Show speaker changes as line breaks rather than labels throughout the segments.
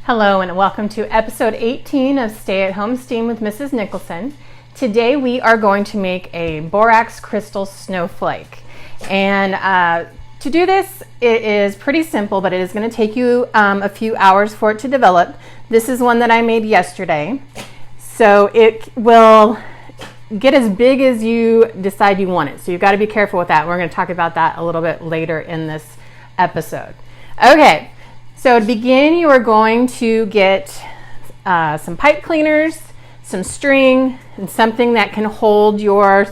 Hello and welcome to episode 18 of Stay at Home STEAM with Mrs. Nicholson. Today we are going to make a borax crystal snowflake. And to do this, it is pretty simple, but it is going to take you a few hours for it to develop. This is one that I made yesterday. So it will get as big as you decide you want it. So you've got to be careful with that. We're going to talk about that a little bit later in this episode. Okay. So to begin, you are going to get some pipe cleaners, some string, and something that can hold your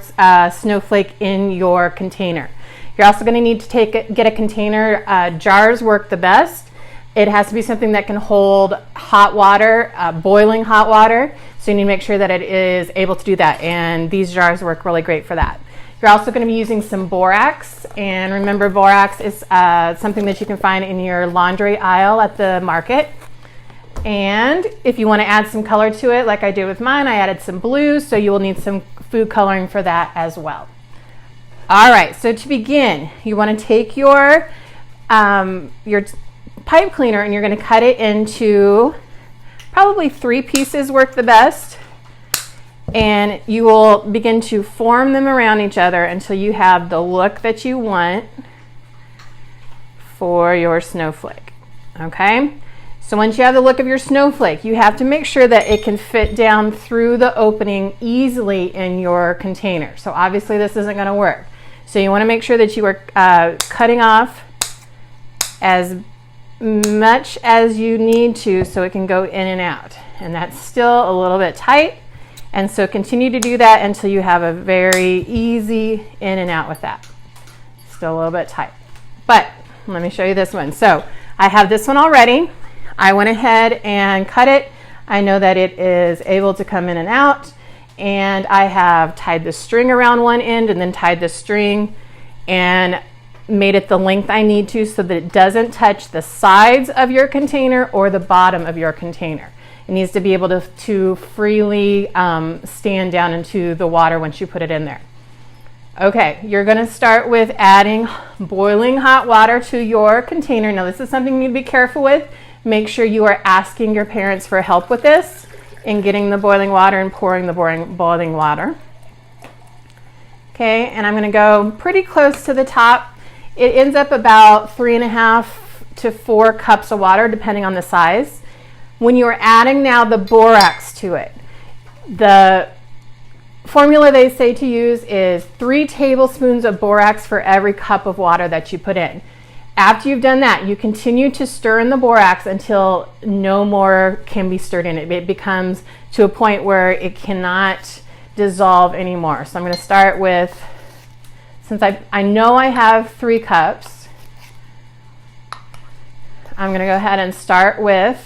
snowflake in your container. You're also going to need to get a container. Jars work the best. It has to be something that can hold hot water, boiling hot water. So you need to make sure that it is able to do that. And these jars work really great for that. You're also going to be using some borax, and remember borax is something that you can find in your laundry aisle at the market. And if you want to add some color to it, like I did with mine, I added some blue, so you will need some food coloring for that as well. All right, so to begin, you want to take your pipe cleaner and you're going to cut it into probably 3 pieces work the best. And you will begin to form them around each other until you have the look that you want for your snowflake. Okay? So once you have the look of your snowflake, you have to make sure that it can fit down through the opening easily in your container. So obviously this isn't going to work. So you want to make sure that you are cutting off as much as you need to so it can go in and out. And that's still a little bit tight. And so continue to do that until you have a very easy in and out with that. Still a little bit tight. But let me show you this one. So I have this one already. I went ahead and cut it. I know that it is able to come in and out. And I have tied the string around one end and then tied the string and made it the length I need to so that it doesn't touch the sides of your container or the bottom of your container. It needs to be able to freely stand down into the water once you put it in there. Okay, you're going to start with adding boiling hot water to your container. Now this is something you need to be careful with. Make sure you are asking your parents for help with this in getting the boiling water and pouring the boiling water. Okay, and I'm going to go pretty close to the top. It ends up about 3.5 to 4 cups of water depending on the size. When you're adding now the borax to it, the formula they say to use is 3 tablespoons of borax for every cup of water that you put in. After you've done that, you continue to stir in the borax until no more can be stirred in it. It becomes to a point where it cannot dissolve anymore. So I'm going to start with, since I know I have 3 cups, I'm going to go ahead and start with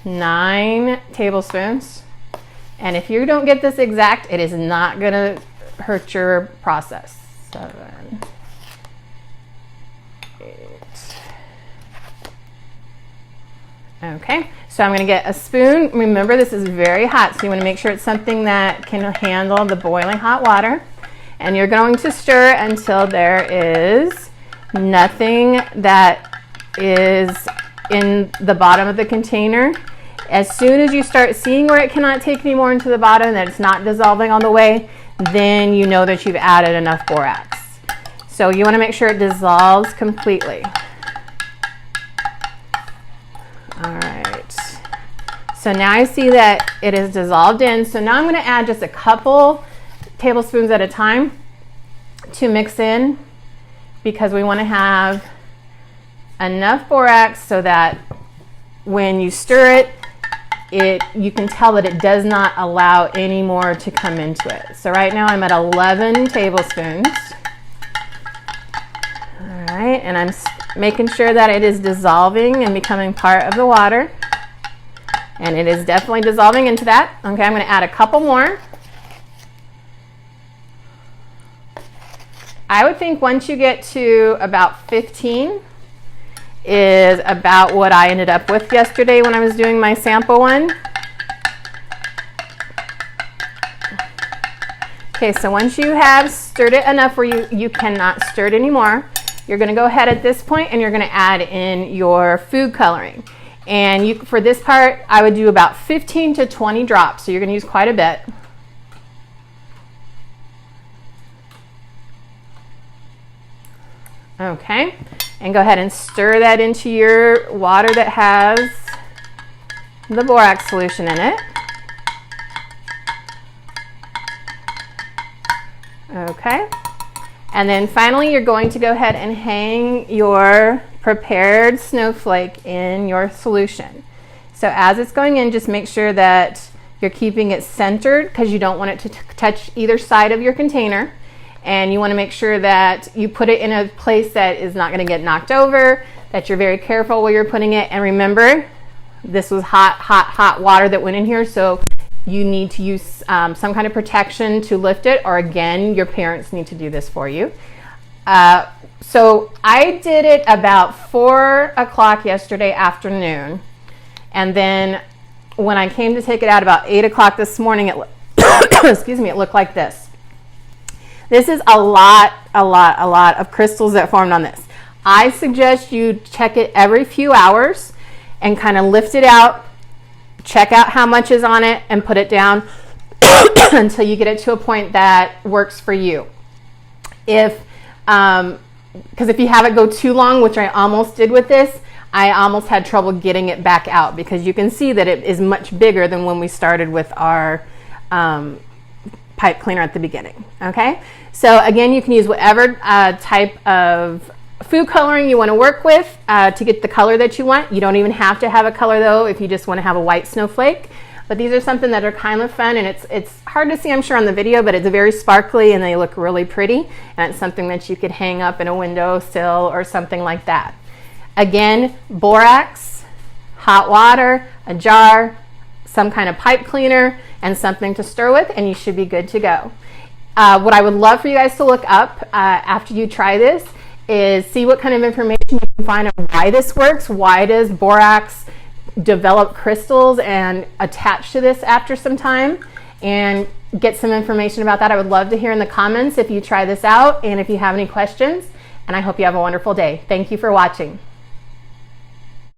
9 tablespoons. And if you don't get this exact, it is not going to hurt your process. 7, 8. Okay, so I'm going to get a spoon. Remember, this is very hot, so you want to make sure it's something that can handle the boiling hot water. And you're going to stir until there is nothing that is in the bottom of the container. As soon as you start seeing where it cannot take any more into the bottom, that it's not dissolving all the way, then you know that you've added enough borax. So you want to make sure it dissolves completely. All right. So now I see that it is dissolved in. So now I'm going to add just a couple tablespoons at a time to mix in because we want to have enough borax so that when you stir it, you can tell that it does not allow any more to come into it. So right now I'm at 11 tablespoons. All right, and I'm making sure that it is dissolving and becoming part of the water. And it is definitely dissolving into that. Okay, I'm going to add a couple more. I would think once you get to about 15 is about what I ended up with yesterday when I was doing my sample one. Okay, so once you have stirred it enough where you cannot stir it anymore, you're going to go ahead at this point and you're going to add in your food coloring. And for this part, I would do about 15 to 20 drops, so you're going to use quite a bit. Okay, and go ahead and stir that into your water that has the borax solution in it. Okay, and then finally you're going to go ahead and hang your prepared snowflake in your solution. So as it's going in, just make sure that you're keeping it centered because you don't want it to touch either side of your container. And you want to make sure that you put it in a place that is not going to get knocked over, that you're very careful where you're putting it. And remember, this was hot water that went in here, so you need to use some kind of protection to lift it, or again, your parents need to do this for you. So I did it about 4 o'clock yesterday afternoon, and then when I came to take it out about 8 o'clock this morning, excuse me, it looked like this. This is a lot of crystals that formed on this. I suggest you check it every few hours and kind of lift it out, check out how much is on it, and put it down until you get it to a point that works for you. Because if you have it go too long, which I almost did with this, I almost had trouble getting it back out because you can see that it is much bigger than when we started with our pipe cleaner at the beginning. Okay, so again, you can use whatever type of food coloring you want to work with to get the color that you want. You don't even have to have a color though if you just want to have a white snowflake. But these are something that are kind of fun, and it's hard to see, I'm sure, on the video, but it's very sparkly and they look really pretty, and it's something that you could hang up in a windowsill or something like that. Again, borax, hot water, a jar, some kind of pipe cleaner, and something to stir with, and you should be good to go. What I would love for you guys to look up after you try this is see what kind of information you can find on why this works. Why does borax develop crystals and attach to this after some time, and get some information about that. I would love to hear in the comments if you try this out and if you have any questions, and I hope you have a wonderful day. Thank you for watching.